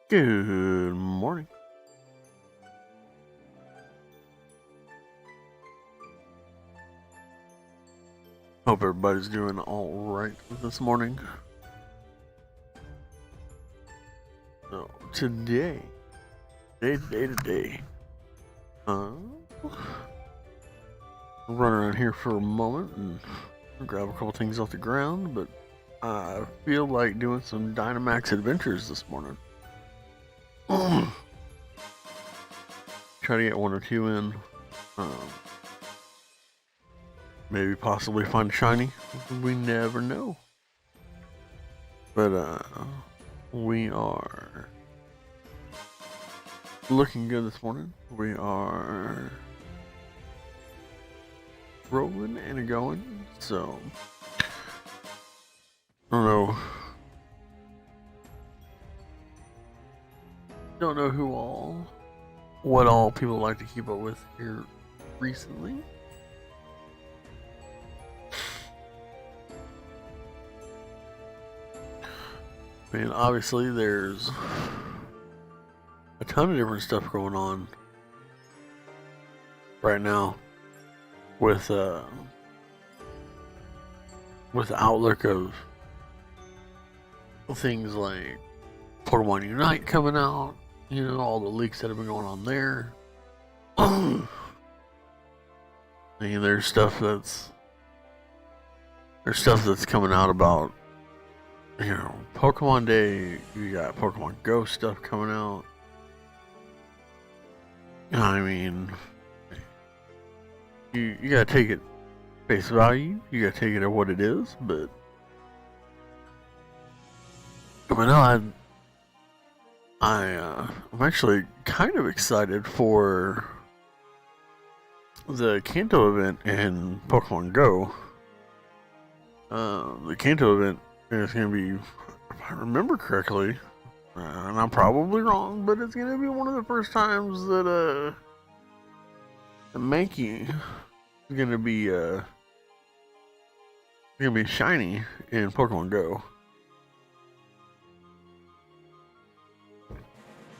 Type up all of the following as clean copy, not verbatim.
Good morning. Hope everybody's doing all right this morning. So today, I'll run around here for a moment and grab a couple things off the ground, but I feel like doing some Dynamax Adventures this morning. Try to get one or two in. Maybe possibly find a shiny. We never know. But we are looking good this morning. We are rolling and going. So I don't know what all people like to keep up with here recently. I mean, obviously there's a ton of different stuff going on right now with the outlook of things like Pokemon Unite coming out, all the leaks that have been going on there. I mean, there's stuff that's coming out about Pokemon Day. You got Pokemon Go stuff coming out. I mean, you gotta take it face value. You gotta take it at what it is. But I'm actually kind of excited for the Kanto event in Pokemon Go. The Kanto event is going to be, if I remember correctly, and I'm probably wrong, but it's going to be one of the first times that Mankey is going to be shiny in Pokemon Go.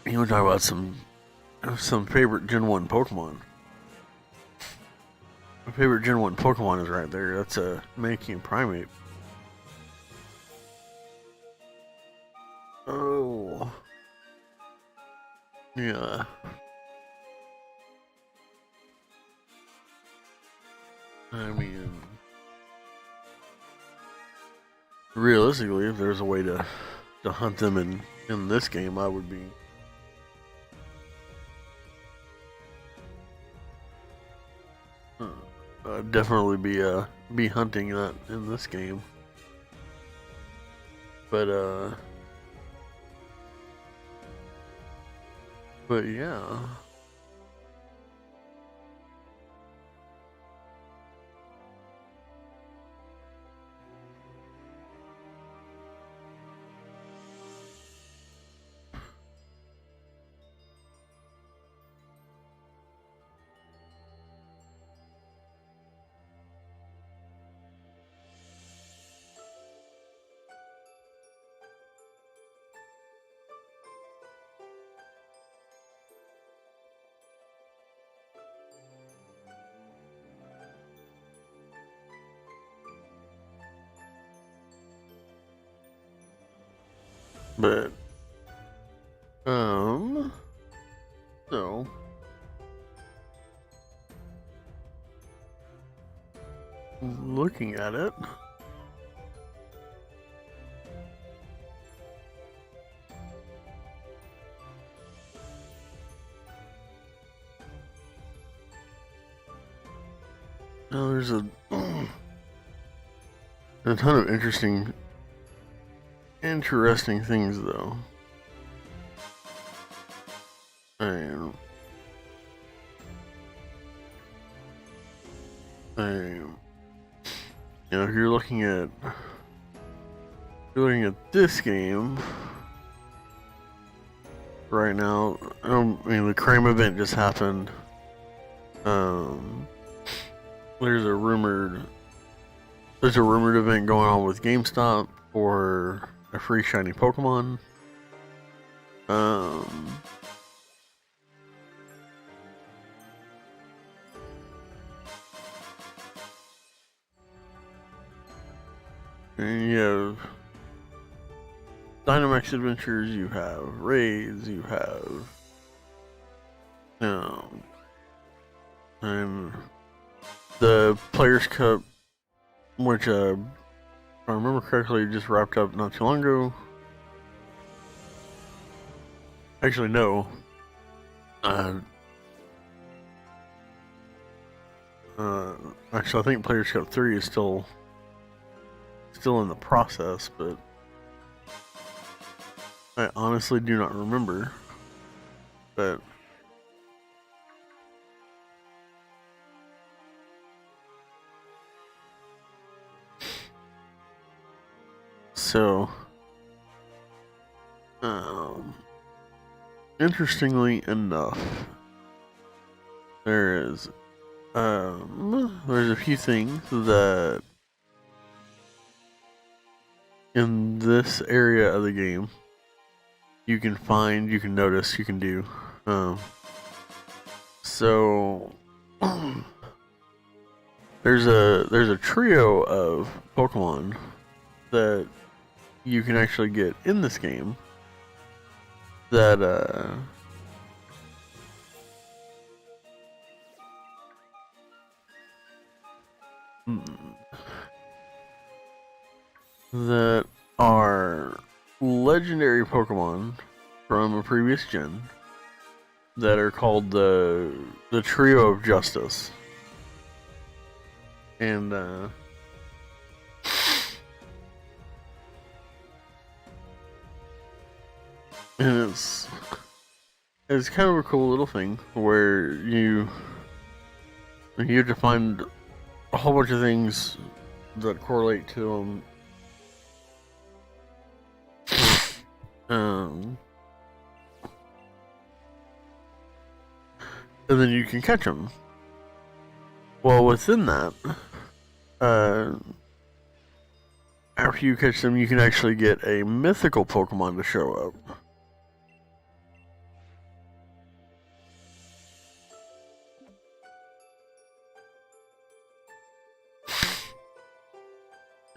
You want to talk about some favorite Gen 1 Pokemon. My favorite Gen 1 Pokemon is right there. That's a Mankey and Primate. Oh. Yeah. I mean, realistically, if there's a way to hunt them in this game, I would be definitely be hunting that in this game. But yeah. But so looking at it, now there's a ton of interesting things though. If you're looking at this game right now, the crime event just happened. There's a rumored event going on with GameStop for a free shiny Pokemon. Um, and you have Dynamax Adventures, you have Raids, you have and the Players Cup, which if I remember correctly, just wrapped up not too long ago. Actually, no. Actually, I think Players Cup 3 is still in the process, but I honestly do not remember. But so, interestingly enough, there's a few things that in this area of the game you can find, you can notice, you can do. So there's a trio of Pokemon that you can actually get in this game that that are legendary Pokemon from a previous gen that are called the Trio of Justice. And it's kind of a cool little thing where you have to find a whole bunch of things that correlate to them. And then you can catch them. Well, within that, after you catch them, you can actually get a mythical Pokemon to show up.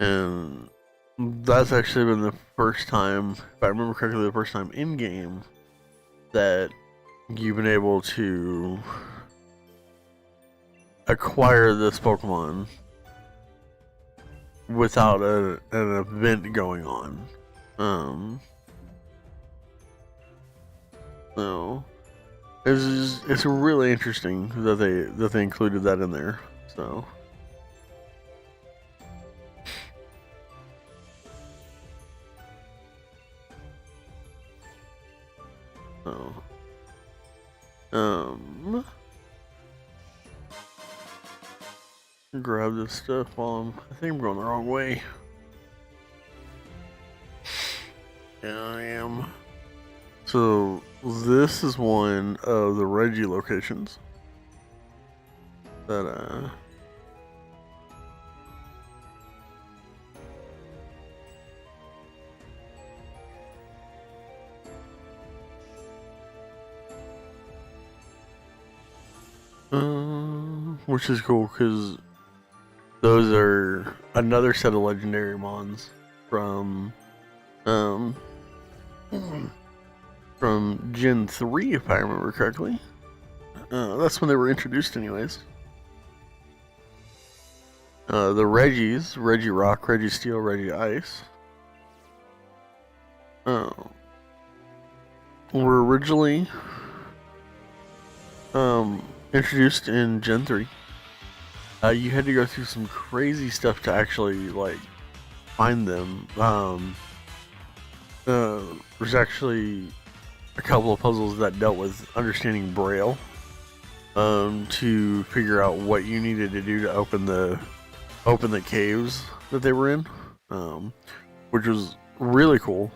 And that's actually been the first time, if I remember correctly, the first time in game that you've been able to acquire this Pokemon without an event going on. So it's really interesting that they included that in there. So. Grab this stuff while I think I'm going the wrong way. Yeah, I am. So this is one of the Reggie locations that which is cool because those are another set of legendary mons from Gen 3, if I remember correctly. That's when they were introduced anyways. The Reggies, Regirock, Registeel, Regice, were originally introduced in Gen 3. You had to go through some crazy stuff to actually like find them. There's actually a couple of puzzles that dealt with understanding Braille to figure out what you needed to do to open the caves that they were in, which was really cool.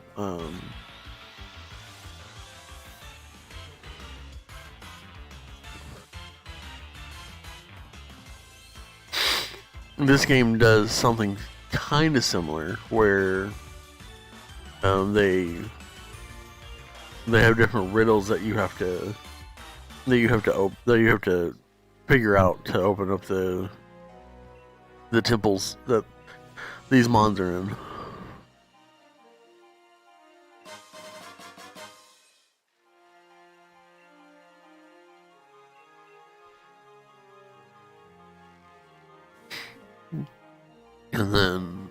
This game does something kind of similar where they they have different riddles that you have to figure out to open up the temples that these mons are in. And then,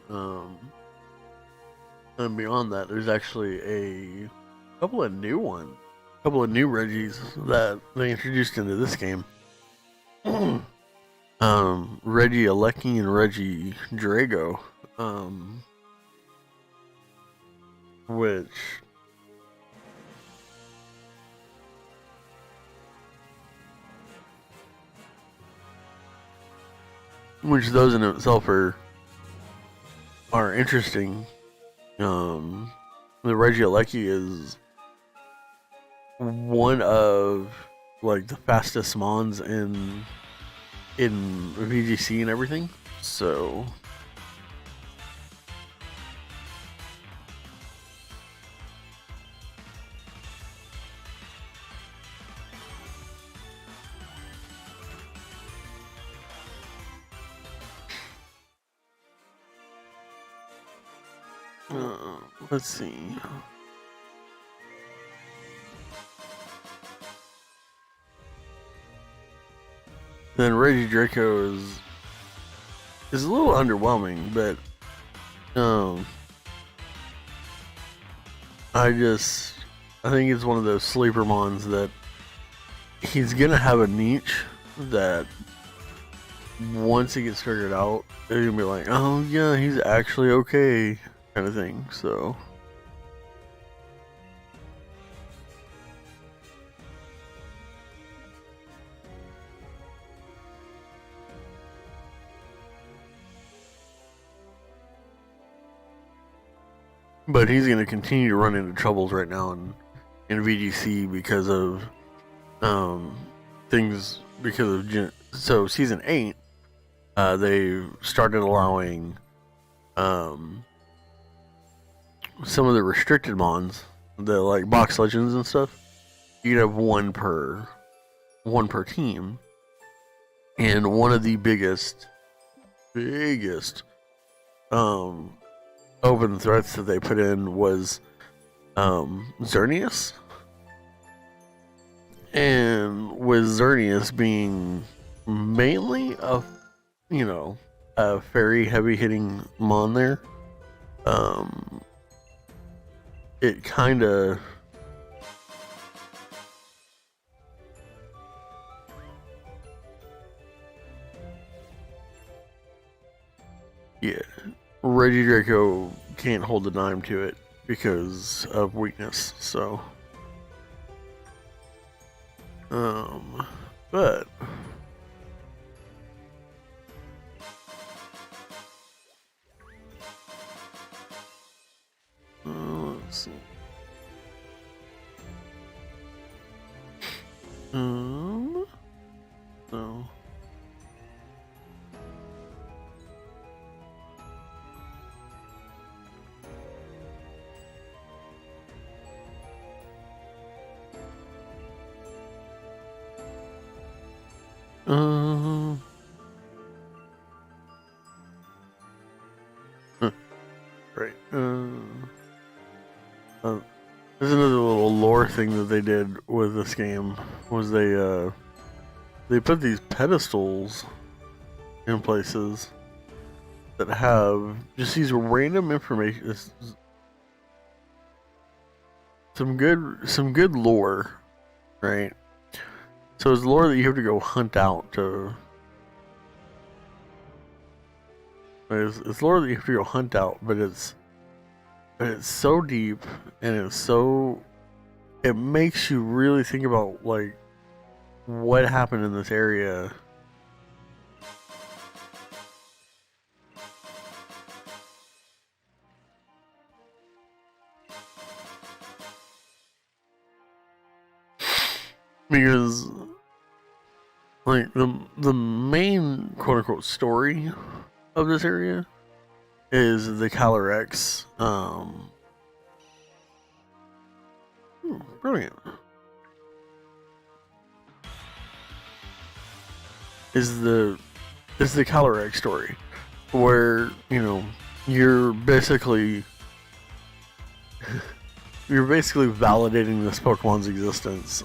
and beyond that, there's actually a couple of new Reggies that they introduced into this game. Reggie Alecki and Reggie Drago, which those in itself are interesting. The Reggie Alecki is one of like the fastest mons in VGC and everything. So let's see. Then Reggie Draco is a little underwhelming, but I think it's one of those sleeper mons that he's gonna have a niche that once he gets figured out, they're gonna be like, oh yeah, he's actually okay, kind of thing. So. But he's going to continue to run into troubles right now in VGC because of things, because of so season 8, they started allowing some of the restricted mons, the like box legends and stuff. You'd have one per team, and one of the biggest open threats that they put in was Xerneas. And with Xerneas being mainly a very heavy hitting mon there, it kinda Reggie Draco can't hold a dime to it because of weakness, so but let's see. So right. There's another little lore thing that they did with this game was they put these pedestals in places that have just these random information, some good lore, right? So it's lore that you have to go hunt out to. It's lore that you have to go hunt out, but it's so deep and it makes you really think about like what happened in this area. Because like the main quote unquote story of this area is the Calyrex Brilliant. Is the Calyrex story, where you're basically validating this Pokemon's existence.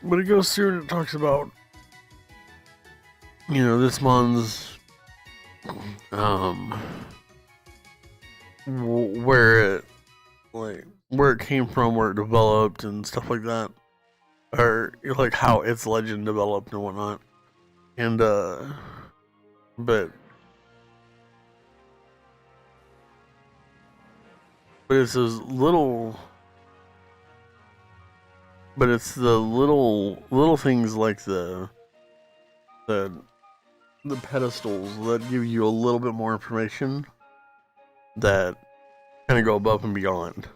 But it goes through and it talks about, this mon's, where it came from, where it developed, and stuff like that, or like how its legend developed and whatnot, and but it's those little. But it's the little things like the pedestals that give you a little bit more information that kind of go above and beyond.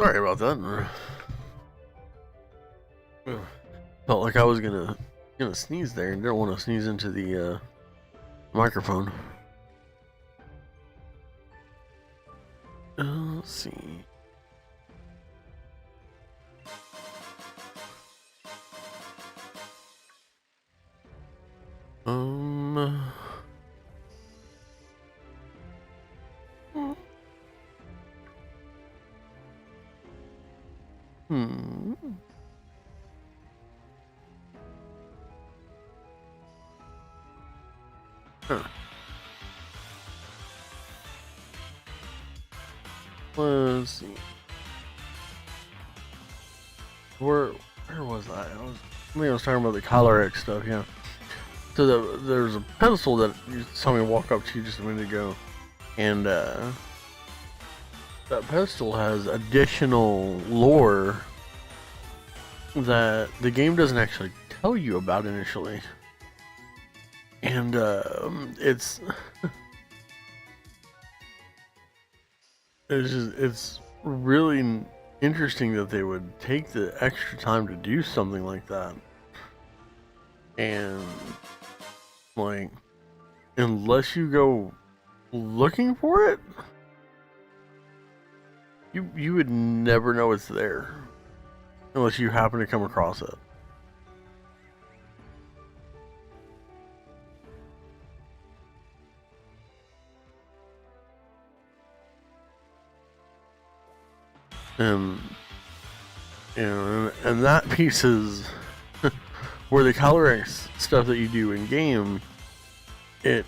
Sorry about that. Felt like I was gonna sneeze there and didn't want to sneeze into the microphone. Let's see. Huh. Let's see. Where was I? I think I was talking about the Calyrex stuff, yeah. So there's a pedestal that you saw me walk up to just a minute ago, and that pedestal has additional lore that the game doesn't actually tell you about initially, and it's it's really interesting that they would take the extra time to do something like that, and like, unless you go looking for it, you would never know it's there unless you happen to come across it. And that piece is where the Calyrex stuff that you do in game, it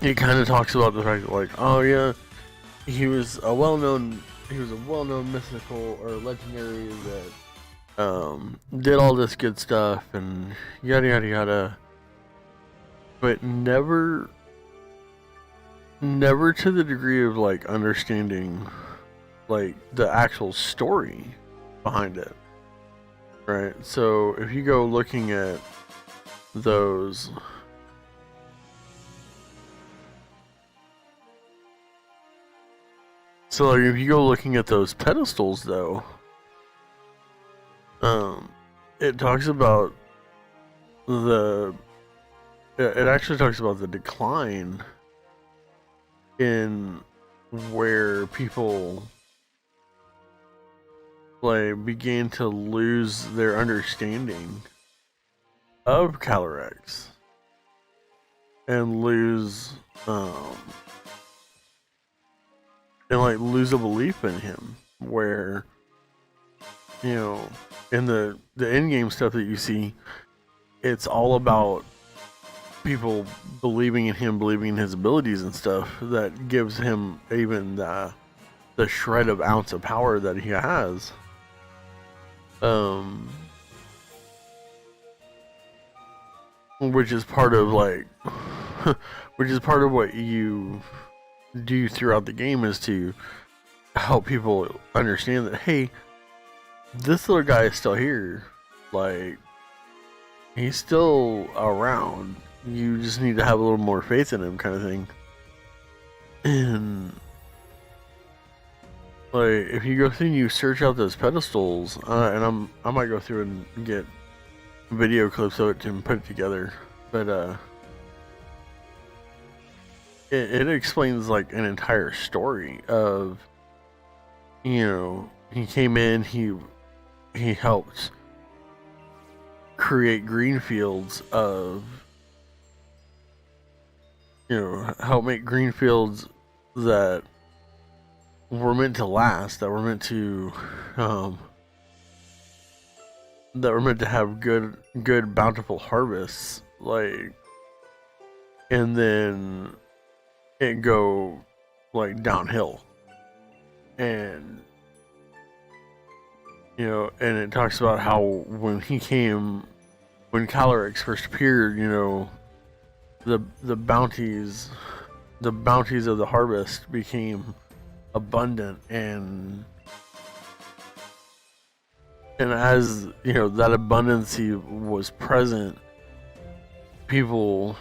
it kind of talks about the fact that, like, oh yeah, he was a well-known mythical or legendary that did all this good stuff and yada yada yada, but never to the degree of like understanding like the actual story behind it, right? So if you go looking at those So like, if you go looking at those pedestals, though, it talks about the. It actually talks about the decline in where people like began to lose their understanding of Calyrex and lose and like lose a belief in him, where, you know, in the end game stuff that you see, it's all about people believing in him, believing in his abilities and stuff, that gives him even the shred of ounce of power that he has. Which is part of like which is part of what you do throughout the game, is to help people understand that, hey, this little guy is still here. Like, he's still around. You just need to have a little more faith in him, kind of thing. And like, if you go through and you search out those pedestals, and I might go through and get video clips of it and put it together, but it explains like an entire story of, you know, he came in, he helped create green fields of, you know, help make green fields that were meant to last, that were meant to have good bountiful harvests, like, and then it go like downhill. And, you know, and it talks about how when Calyrex first appeared, you know, the bounties of the harvest became abundant, and as, you know, that abundancy was present, people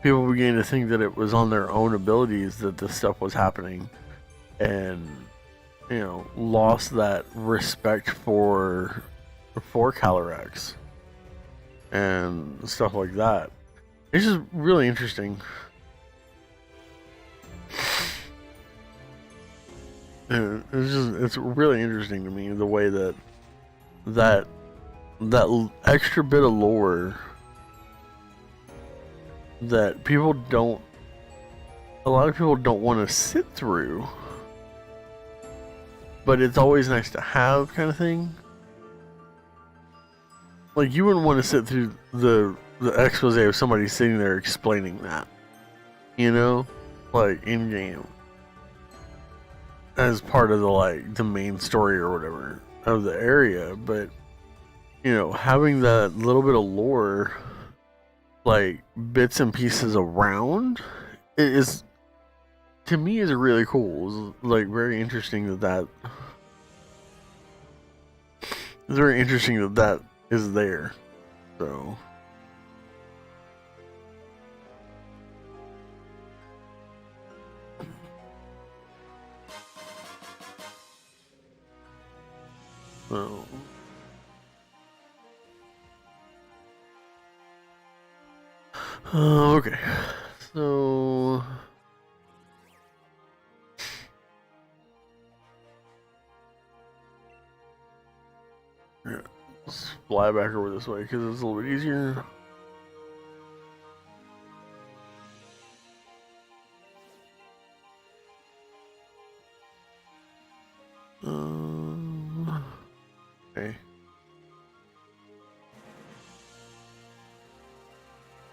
began to think that it was on their own abilities that this stuff was happening, and, you know, lost that respect for Calyrex and stuff like that. It's just really interesting. And it's really interesting to me, the way that extra bit of lore that a lot of people don't want to sit through, but it's always nice to have, kind of thing. Like, you wouldn't want to sit through the expose of somebody sitting there explaining that, you know, like in game, as part of the main story or whatever of the area. But, you know, having that little bit of lore, like bits and pieces around, is, to me, is really cool. It's like very interesting that it's very interesting that is there. So okay, so yeah, let's fly back over this way because it's a little bit easier. Okay.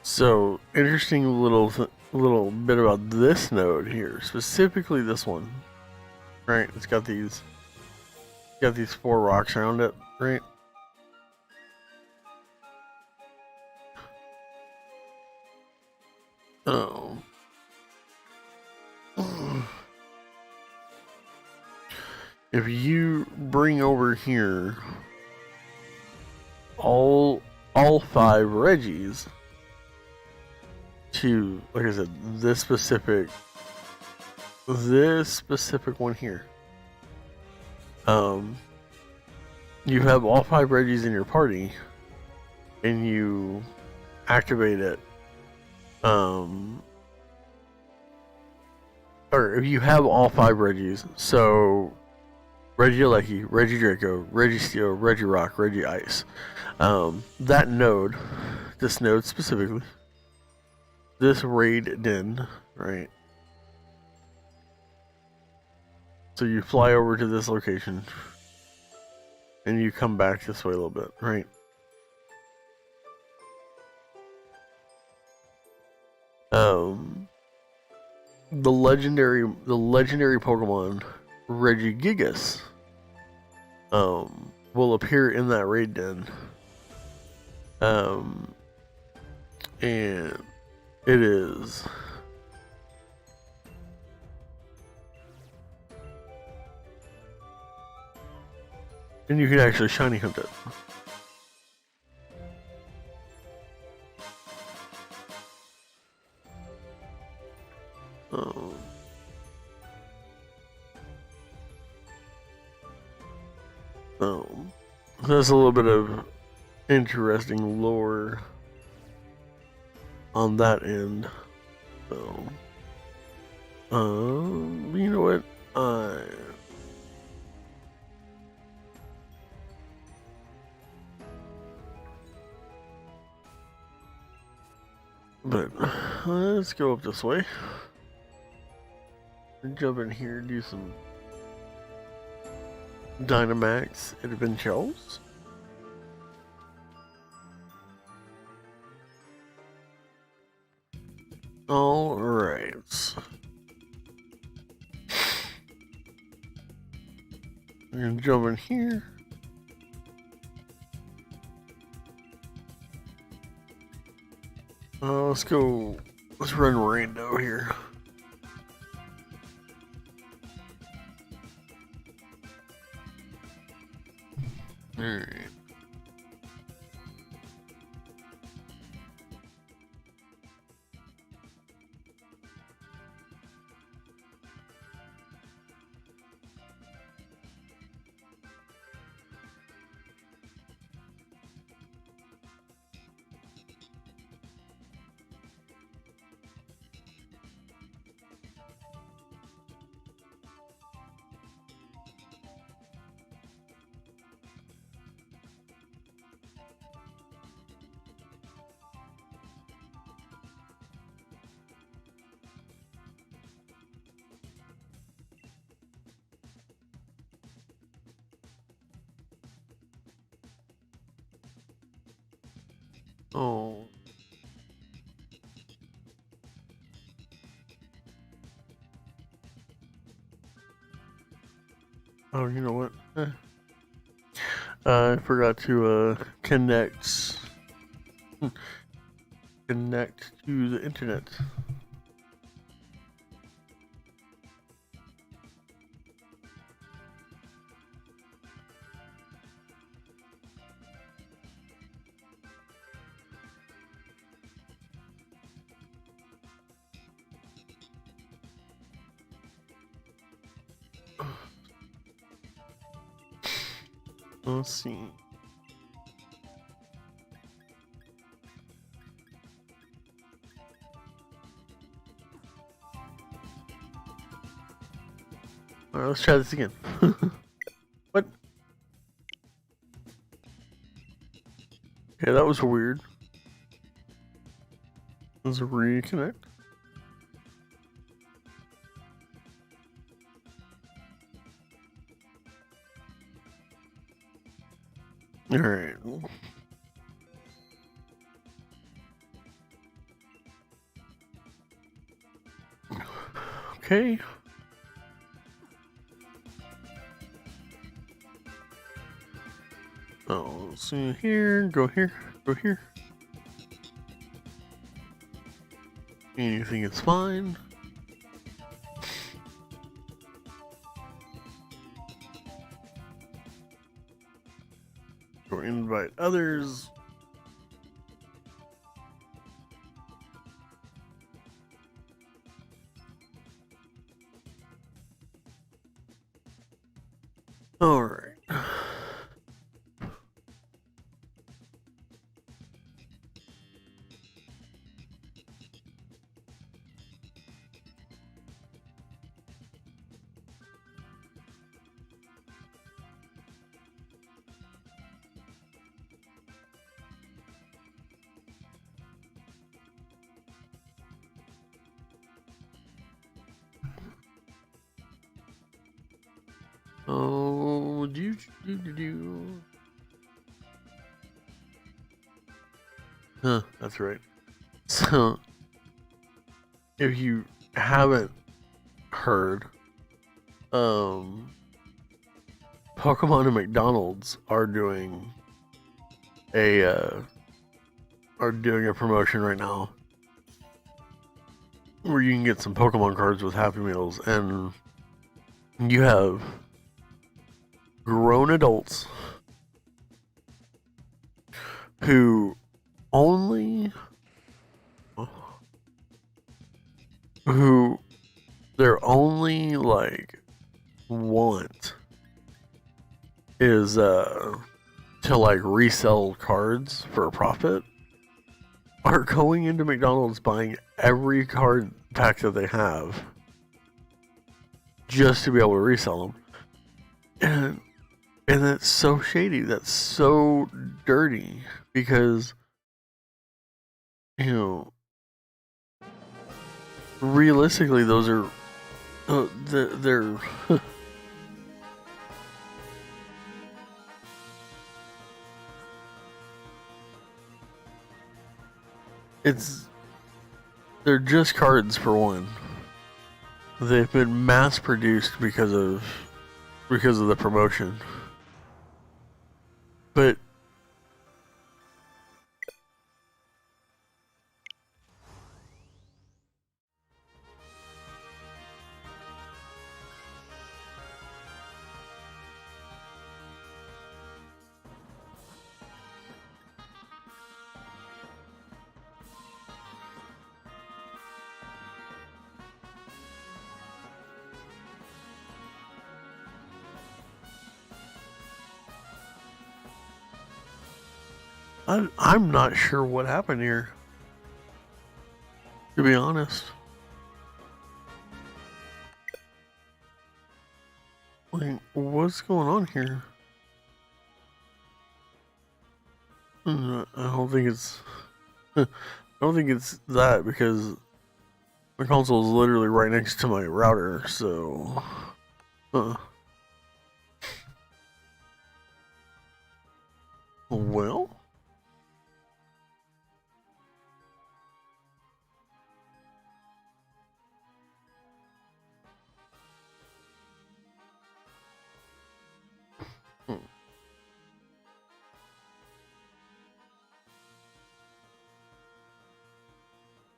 So, interesting little bit about this node here, specifically this one, right? It's got these 4 rocks around it, right? Oh. If you bring over here all 5 Reggies to, like I said, this specific this specific one here, you have all 5 Reggies in your party, and you activate it. Or if you have all 5 Reggies, so Regieleki, Regidraco, Registeel, Regirock, Regiice, that node, this node specifically, this raid den, right? So you fly over to this location, and you come back this way a little bit, right? The legendary Pokemon Regigigas will appear in that raid den. And it is and you can actually shiny hunt it. There's a little bit of interesting lore on that end. So, you know what? But let's go up this way. Jump in here and do some Dynamax Adventures. Alright. We're gonna jump in here. Let's go. Let's run Rando here. Alright. Oh. Oh, you know what? I forgot to connect to the internet. Let's see. Alright, let's try this again. What? Yeah, that was weird. Let's reconnect. Alright. Okay. Oh, let's see here, go here, go here. Anything is fine. Go invite others. Alright. Oh, do. Huh, that's right. So, if you haven't heard, Pokemon and McDonald's are doing a promotion right now where you can get some Pokemon cards with Happy Meals, and you have grown adults who only who their only like want is to like resell cards for a profit are going into McDonald's buying every card pack that they have just to be able to resell them. And that's so shady. That's so dirty because, you know, realistically, those are they're they're just cards for one. They've been mass produced because of the promotion. But I'm not sure what happened here, to be honest. Like, what's going on here? I don't think it's. I don't think it's that because my console is literally right next to my router. So, well.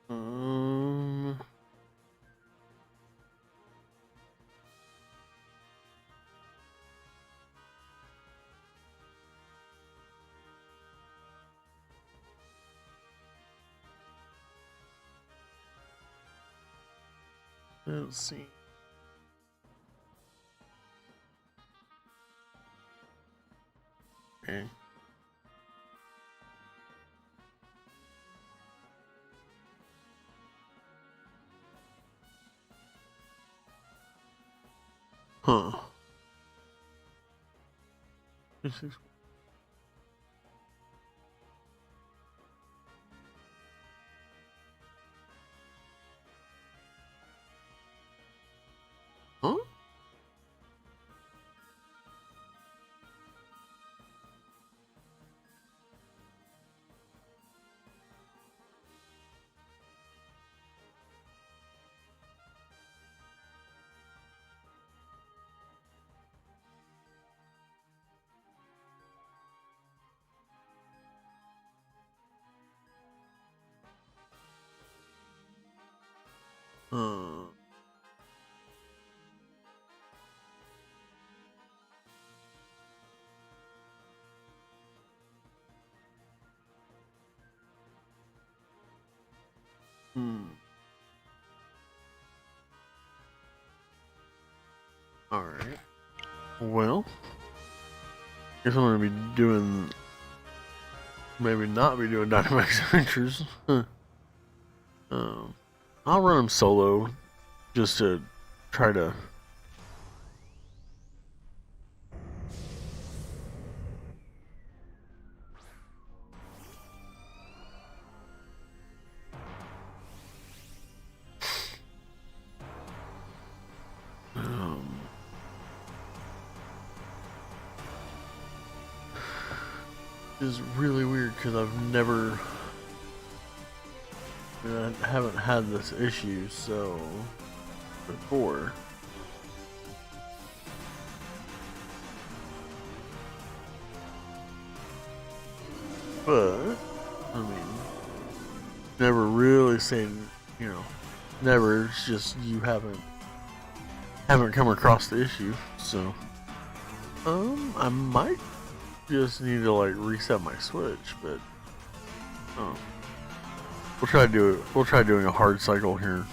Um, let's see. Okay. Huh. This is. Huh? Uh. Hmm. All right. Well, guess I'm gonna be doing, maybe not be doing Dynamax Adventures. I'll run them solo just to try to. Is really weird because I haven't had this issue so before. But I mean, never really saying, never. It's just you haven't come across the issue. So I might just need to like reset my Switch, but we'll try to do it. We'll try doing a hard cycle here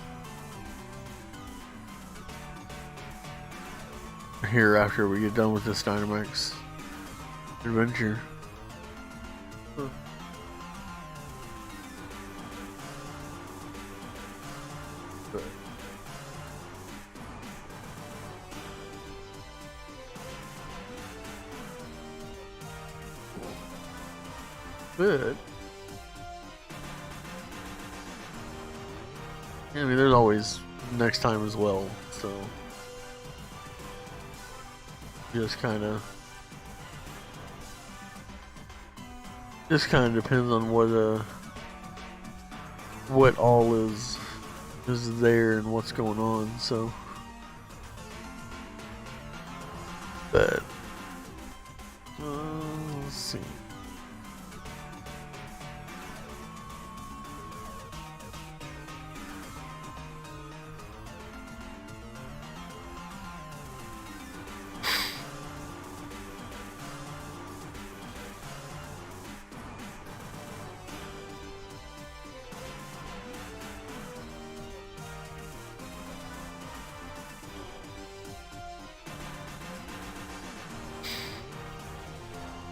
after we get done with this Dynamax adventure. But I mean, there's always next time as well, so just kind of depends on what all is there and what's going on. So, but let's see.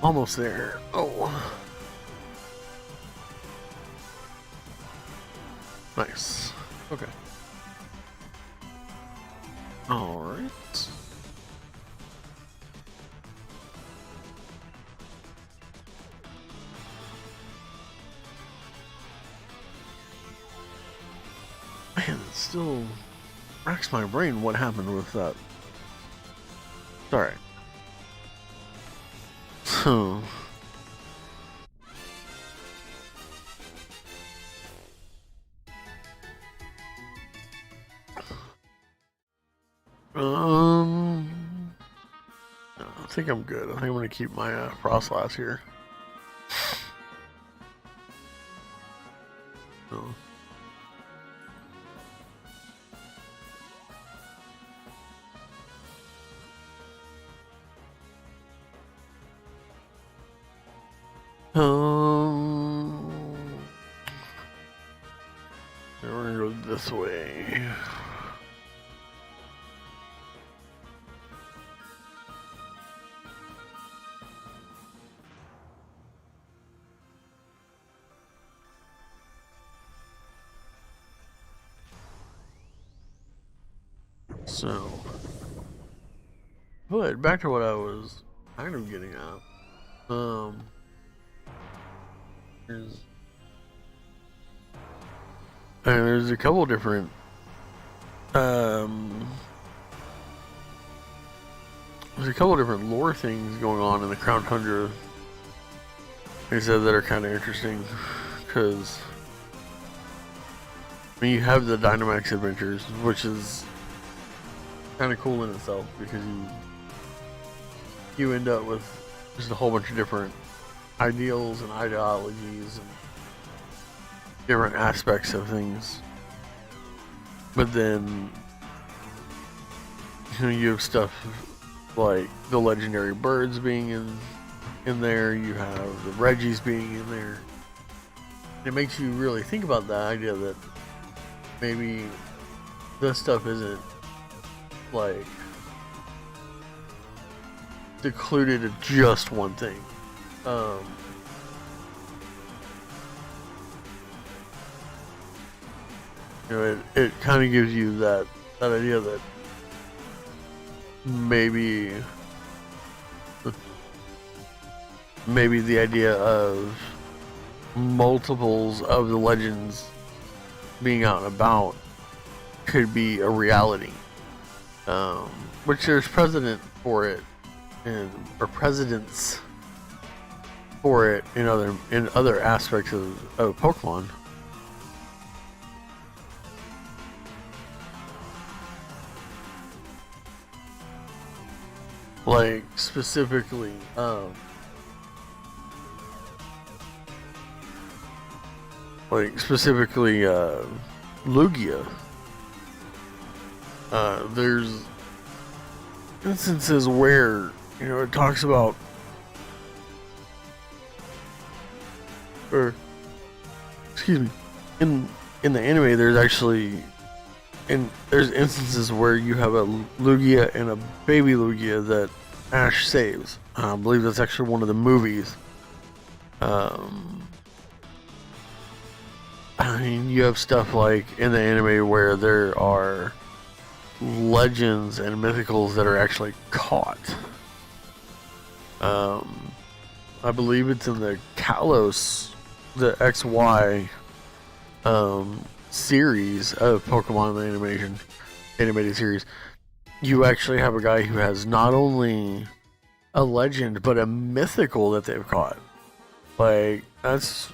Almost there. Oh. Nice. Okay. Alright. Man, it still racks my brain what happened with that. Alright. So I think I'm good. I think I'm gonna keep my Frostlass here. So. We're gonna go this way. So, but back to what I was kind of getting at. There's a couple different lore things going on in the Crown Tundra, like I said, that are kind of interesting, because I mean, you have the Dynamax Adventures, which is kind of cool in itself, because you end up with just a whole bunch of different ideals and ideologies and different aspects of things. But then you have stuff like the legendary birds being in there, you have the Reggies being in there. It makes you really think about that idea that maybe this stuff isn't like secluded to just one thing. Um, it kind of gives you that idea that maybe the idea of multiples of the legends being out and about could be a reality. Which there's precedent for it, or precedents for it in other aspects of Pokemon. Like specifically, Lugia. There's instances where it talks about, or excuse me, in the anime, there's instances where you have a Lugia and a baby Lugia that Ash saves. I believe that's actually one of the movies. I mean, you have stuff like in the anime where there are legends and mythicals that are actually caught. I believe it's in the Kalos, the XY series of Pokemon the animated series. You actually have a guy who has not only a legend but a mythical that they've caught. Like, that's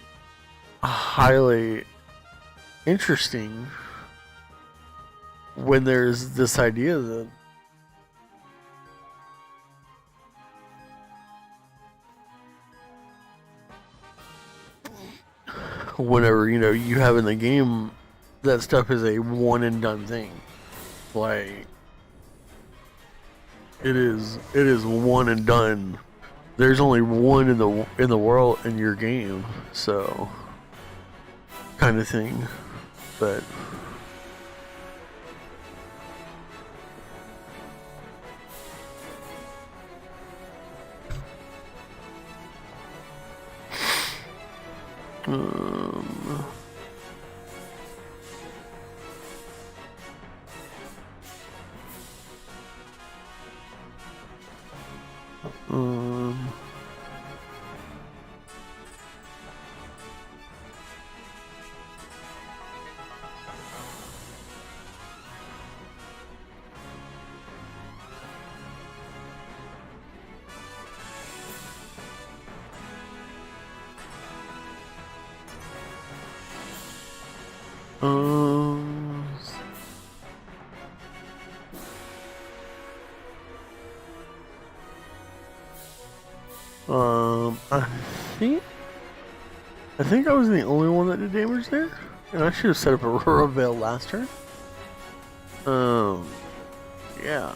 highly interesting when there's this idea that whenever you have in the game, that stuff is a one and done thing. Like, it is one and done. There's only one in the world in your game, so kind of thing. But um, um, I think I was the only one that did damage there, and I should have set up a Aurora Veil last turn. Yeah.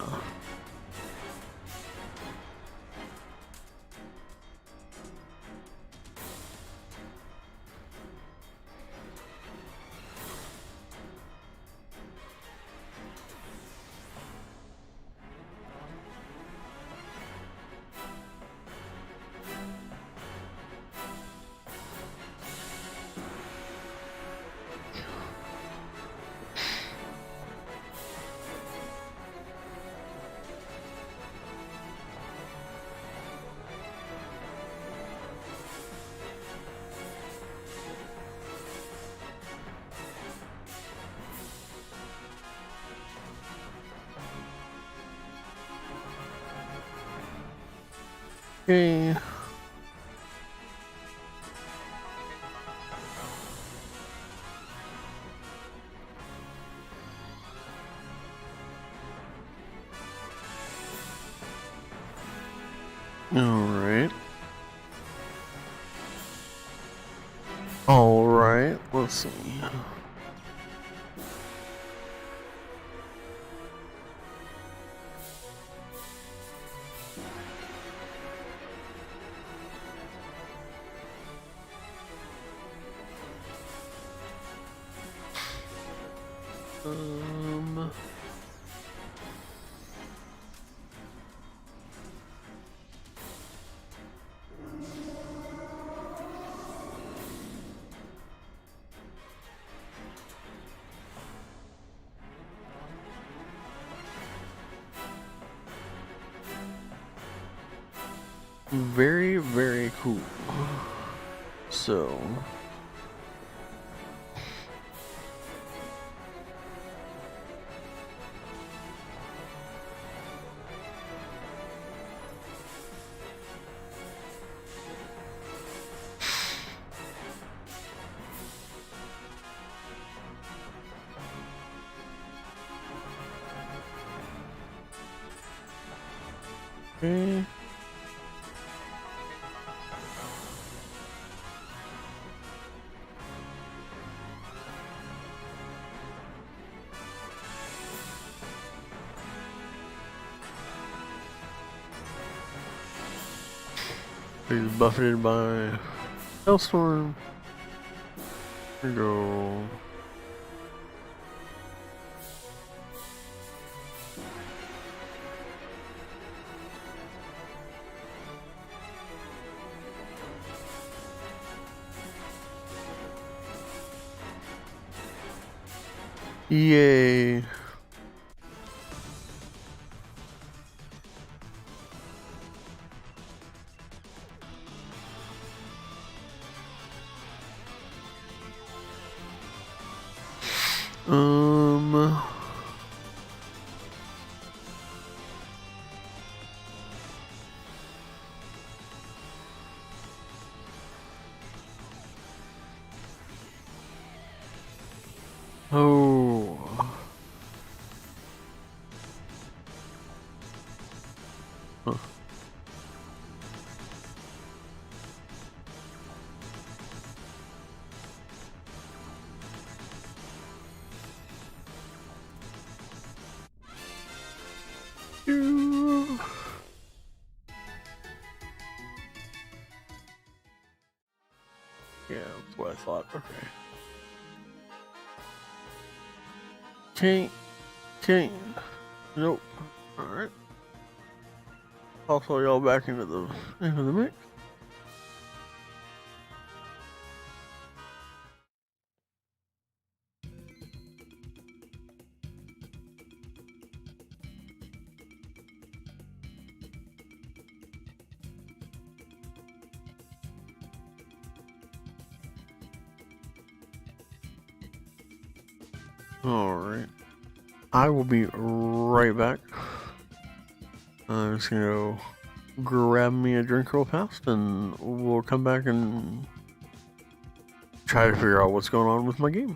Okay. Alright. Alright, let's see. Very, very cool. So, okay. He's buffeted by Hailstorm. Here we go. Yay. Um. Oh. Huh. Ew. Yeah, that's what I thought. Okay. Tank. Tank. Nope. Alright. I'll throw y'all back into the mix. Alright. I will be right back. I'm just gonna go grab me a drink real fast and we'll come back and try to figure out what's going on with my game.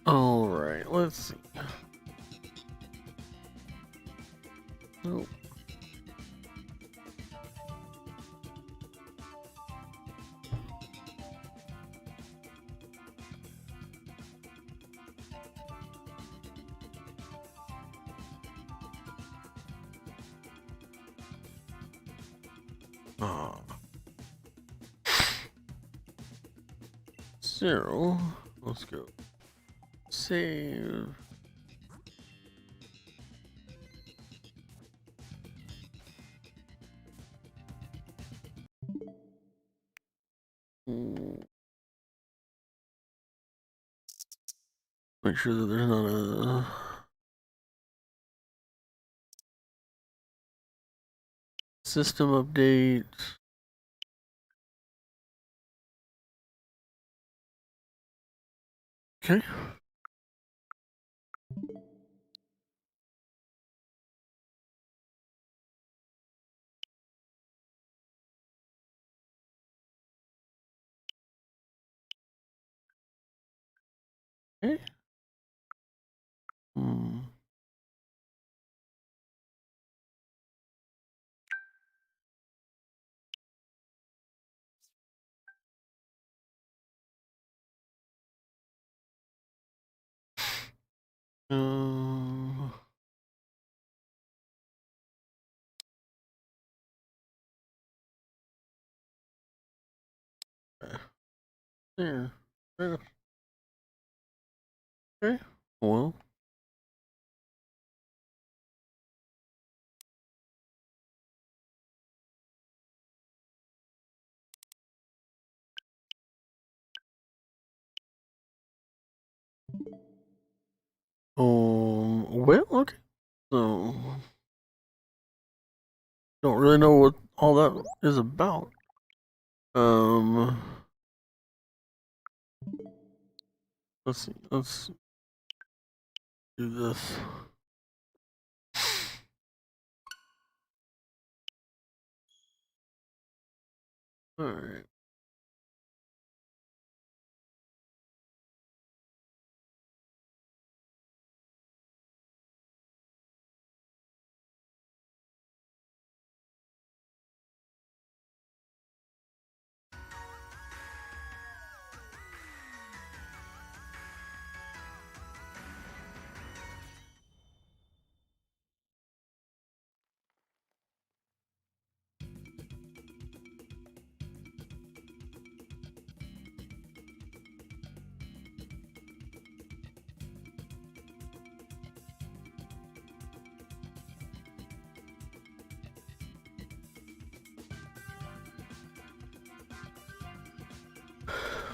All right, let's see. Nope. Ah. 0. Let's go. Save. Make sure that there's not a system update. Okay. Okay. Hmm. Um, there. There. Okay. Well. Well, okay. So, don't really know what all that is about. Um, let's see. Let's do this. All right.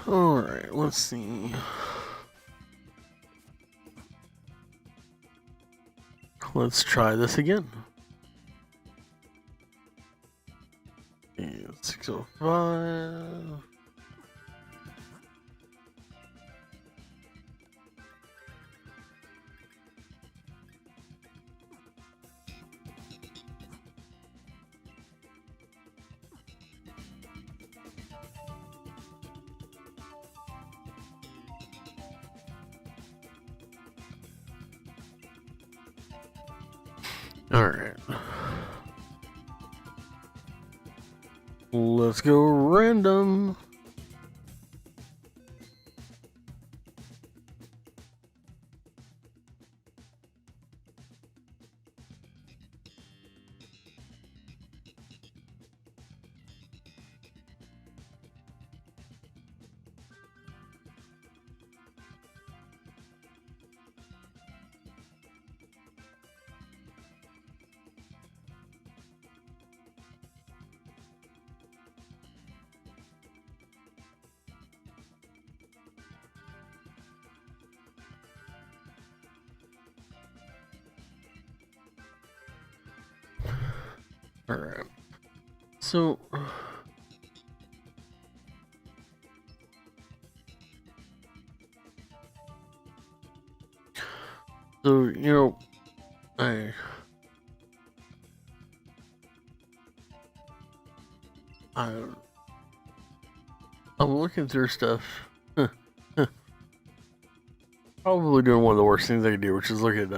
All right. Let's see. Let's try this again. 605. All right. Let's go random. All right. So, I I I'm looking through stuff. probably doing one of the worst things I could do, which is look at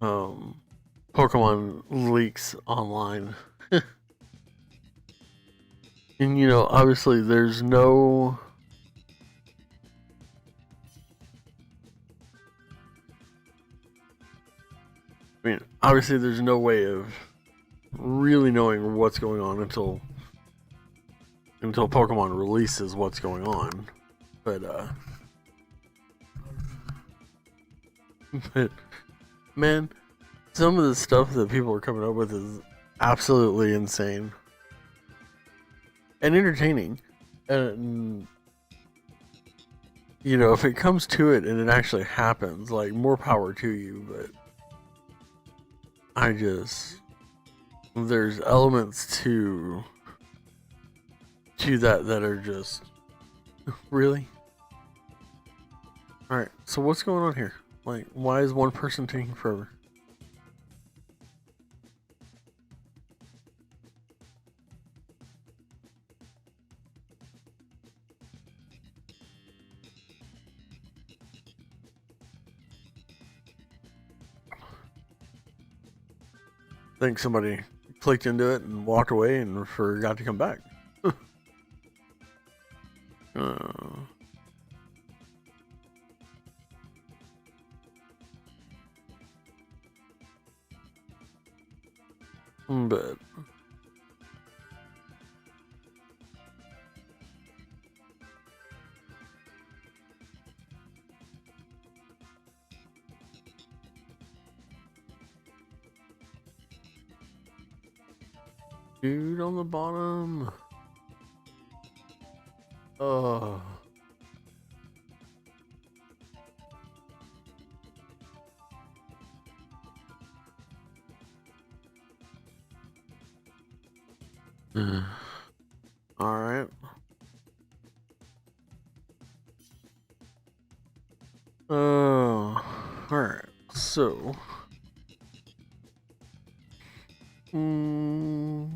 um, Pokemon leaks online. And you know, obviously, there's no. I mean, obviously, there's no way of really knowing what's going on until Pokemon releases what's going on. But but man, some of the stuff that people are coming up with is absolutely insane and entertaining. And you know, if it comes to it and it actually happens, like more power to you. But I just there's elements to that are just really. All right, so what's going on here? Like, why is one person taking forever? I think somebody clicked into it and walked away and forgot to come back. uh, but dude on the bottom. Oh. All right. Oh, all right. So, mm,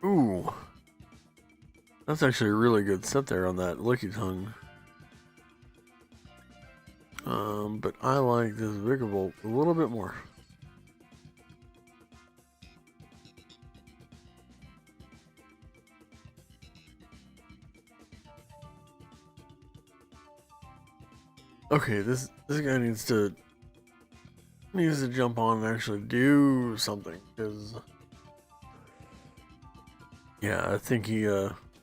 ooh, that's actually a really good set there on that Licky Tongue. But I like this Vigavolt a little bit more. Okay, this guy needs to jump on and actually do something, because yeah, I think he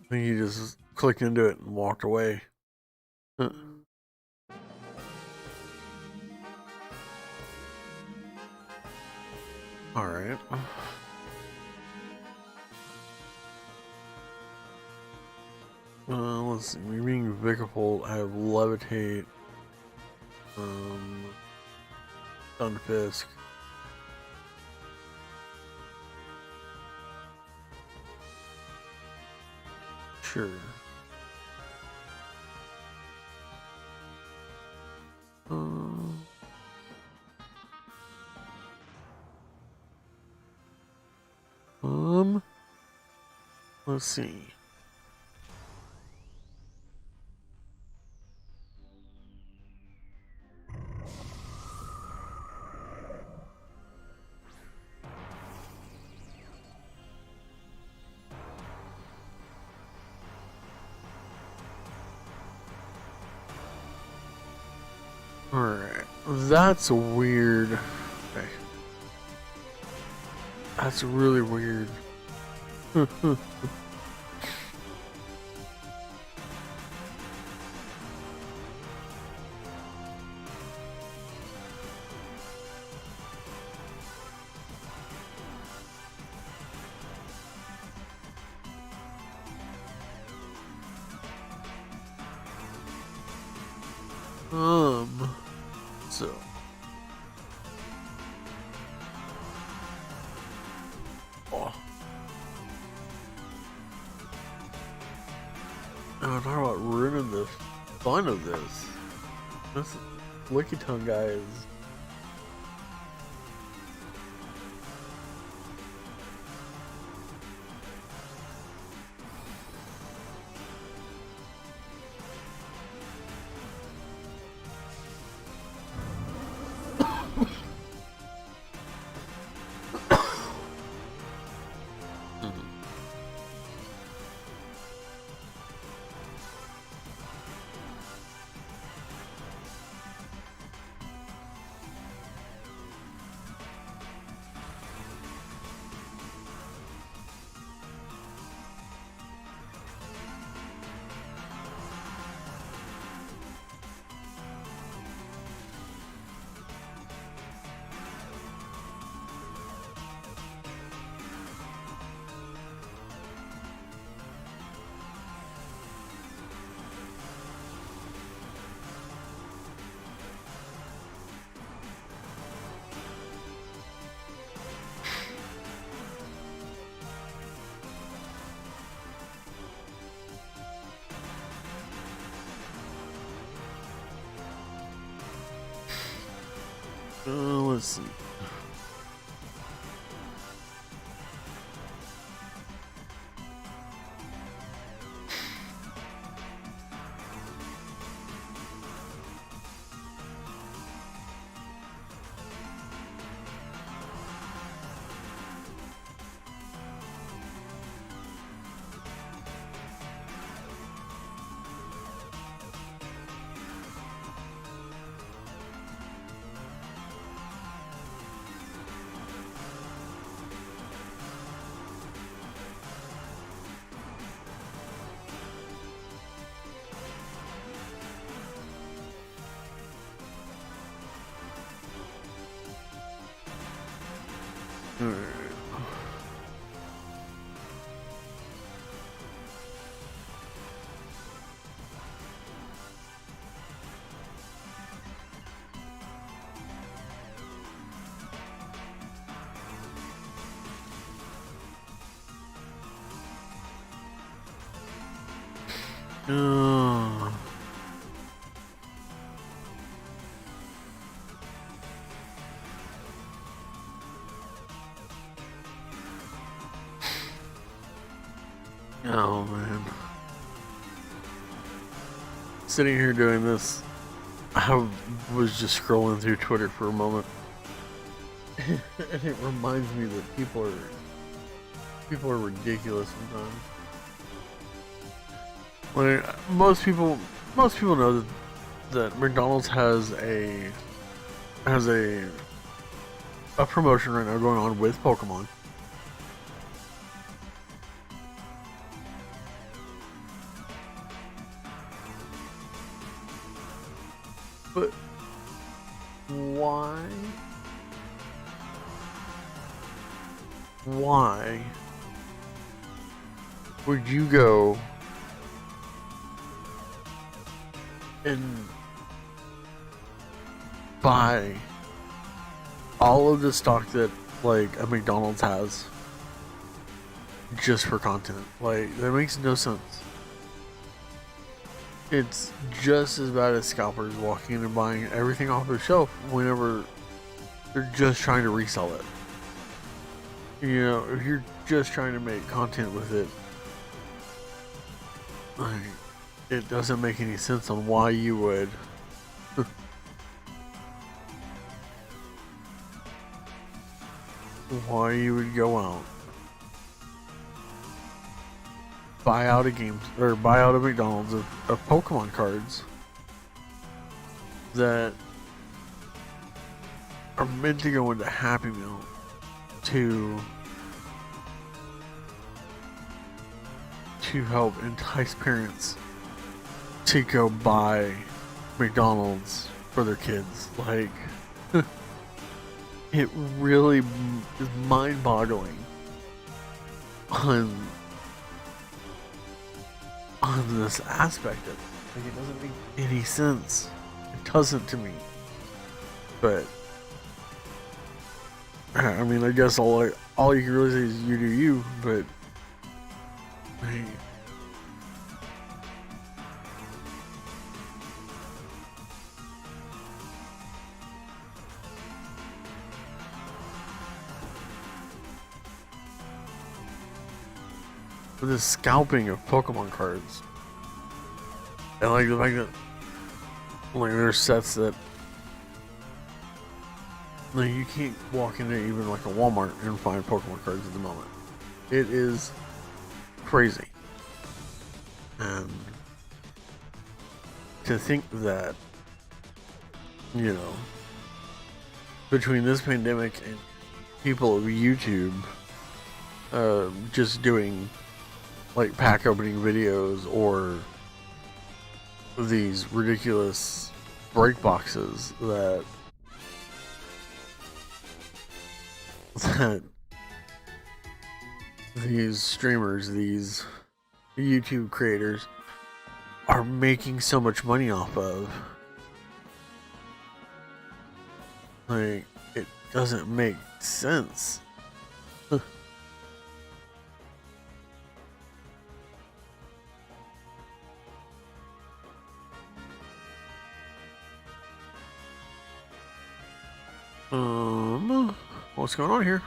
just clicked into it and walked away. All right. Let's see. We being Vigavolt, I have Levitate, Stunfisk. Sure. Let's see. Alright, that's weird. Okay. That's really weird. So. Oh. I'm talking about ruining the fun of this. Licky tongue guys. Let's see. Oh man. Sitting here doing this, I was just scrolling through Twitter for a moment. And it reminds me that people are ridiculous sometimes. Like most people know that McDonald's has a promotion right now going on with Pokemon. But why? Why would you go and buy all of the stock that like a McDonald's has just for content? Like, that makes no sense. It's just as bad as scalpers walking in and buying everything off the shelf whenever they're just trying to resell it. You know, if you're just trying to make content with it, like, it doesn't make any sense on why you would why you would go out, buy out a game or buy out a McDonald's of Pokemon cards that are meant to go into Happy Meal to help entice parents to go buy McDonald's for their kids. Like, it really is mind-boggling on this aspect of it. Like, it doesn't make any sense. It doesn't to me. But I mean, I guess all you can really say is you do you. But hey, with this scalping of Pokemon cards. And like the fact that like there's sets that like you can't walk into even like a Walmart and find Pokemon cards at the moment. It is crazy. And to think that, you know, between this pandemic and people of YouTube just doing like pack opening videos or these ridiculous break boxes that these streamers, these YouTube creators are making so much money off of. Like, it doesn't make sense. What's going on here?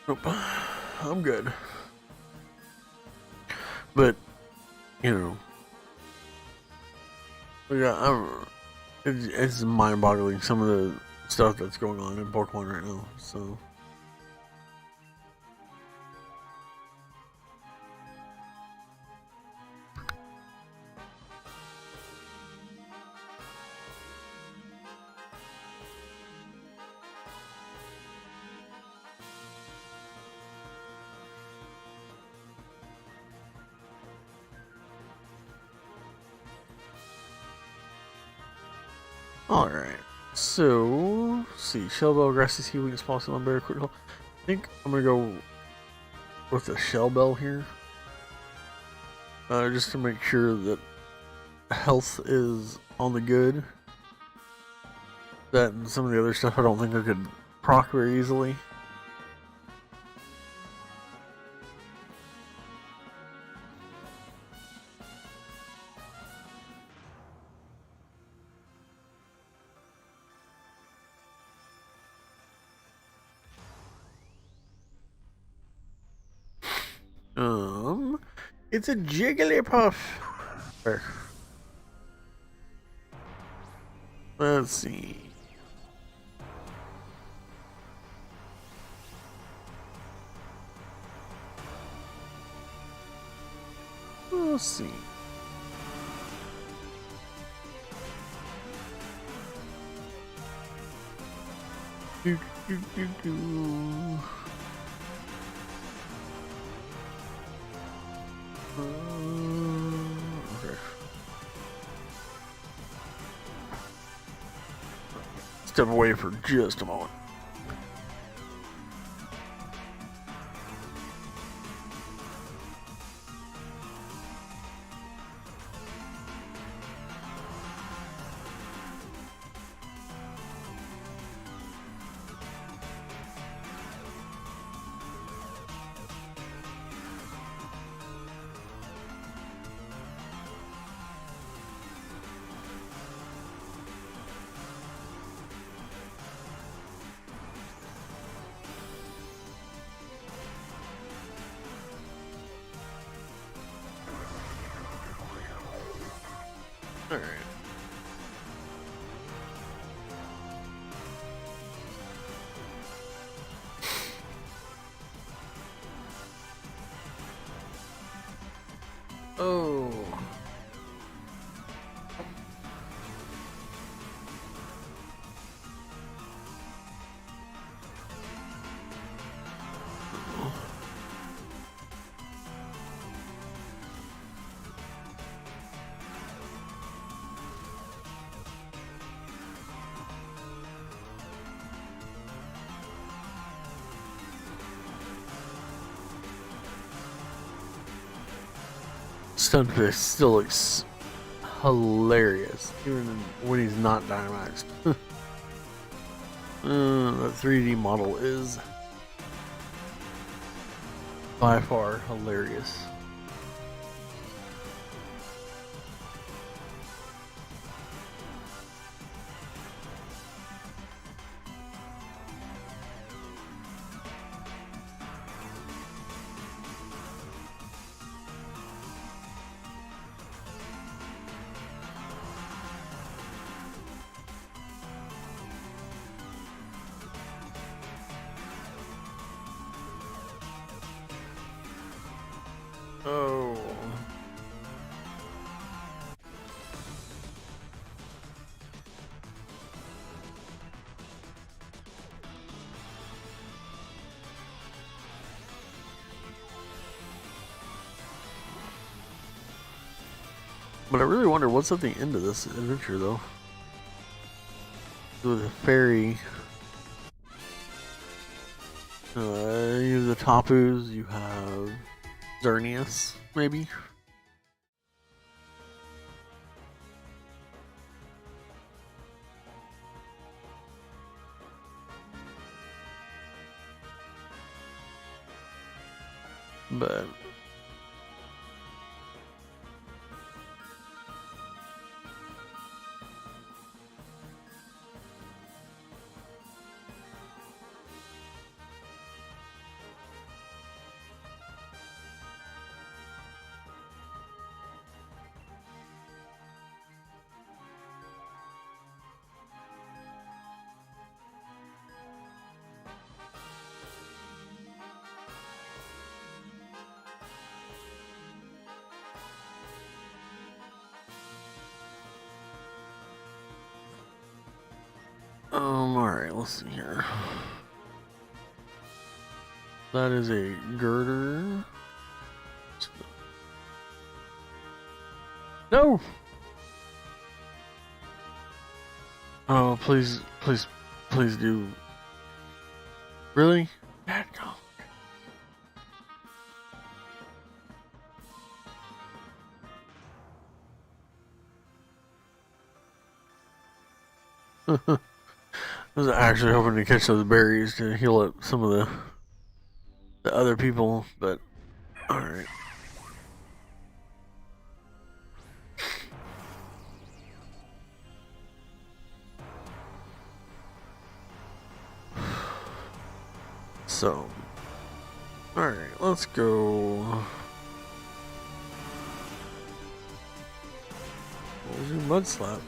Nope, I'm good. But, you know, yeah, it's mind-boggling some of the stuff that's going on in Pokemon right now. So. Alright, so, let's see, Shell Bell, Grassy Sea, Weakness, Policy, Lumberry, Quick Hold. I think I'm gonna go with the Shell Bell here. Just to make sure that health is on the good. That and some of the other stuff I don't think I could proc very easily. It's a Jigglypuff. There. Let's see. Let's see. Do, do, do, do. Okay. Step away for just a moment. All right. Oh. Stunfisk still looks hilarious, even when he's not Dynamaxed. That 3D model is by far hilarious. Oh. But I really wonder what's at the end of this adventure, though. With a fairy. You have the Tapus, you have Xerneas, maybe? But alright, let's see here. That is a girder. No! Oh, please, please, please do. Really? Bad I was actually hoping to catch those berries to heal up some of the other people, but alright. So, alright, let's go. What was your mud slap?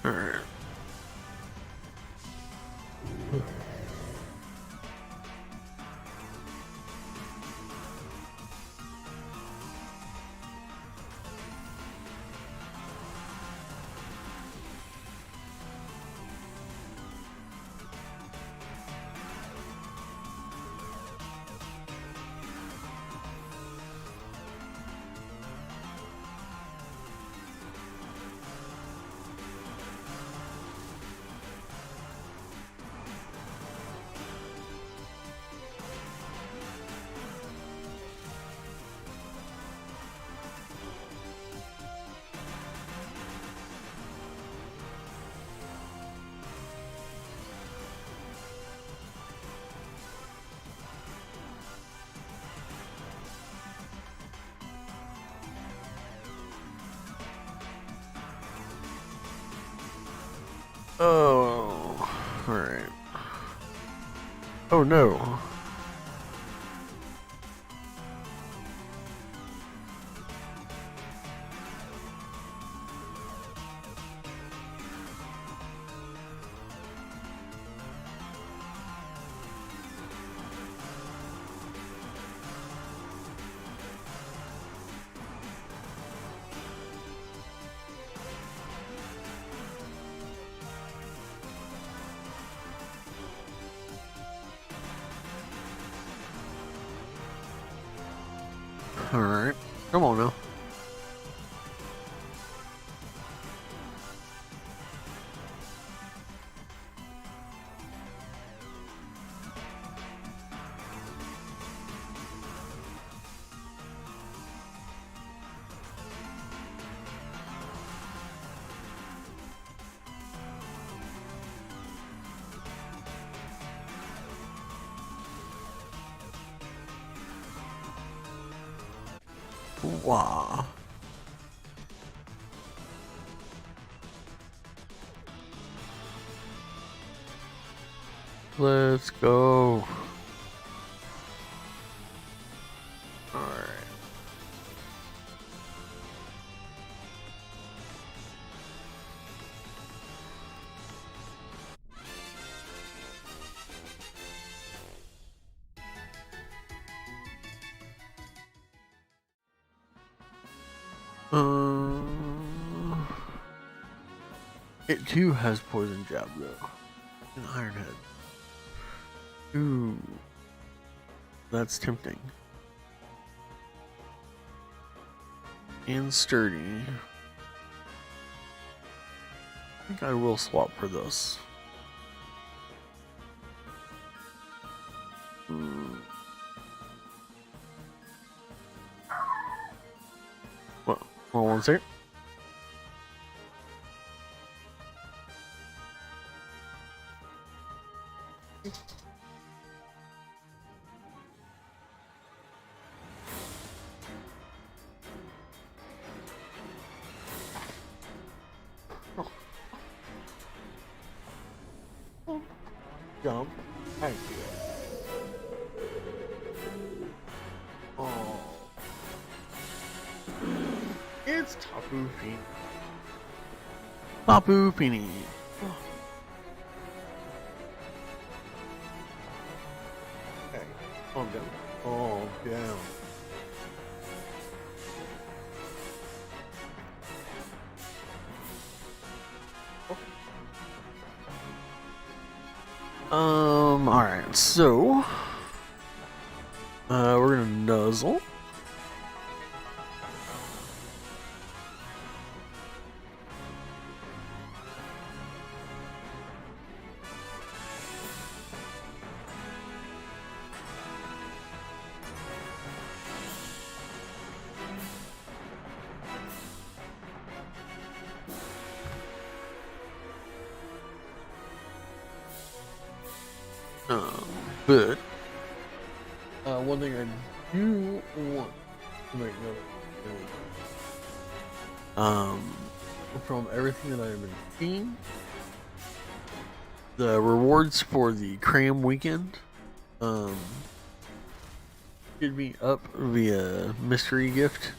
Alright. Oh, alright. Oh no. Alright. Come on now. Wow. Let's go. Alright. Uh, it too has poison jab though. An iron head. Ooh, that's tempting. And sturdy. I think I will swap for this. Well, hold on one second. Jump. Thank you. Oh. It's Tapu Fini. Tapu Fini. Oh. Okay. Calm down. Calm down. Alright, so we're gonna nuzzle. But one thing I do want to make note of, from everything that I've been seeing, the rewards for the cram weekend should be up via mystery gift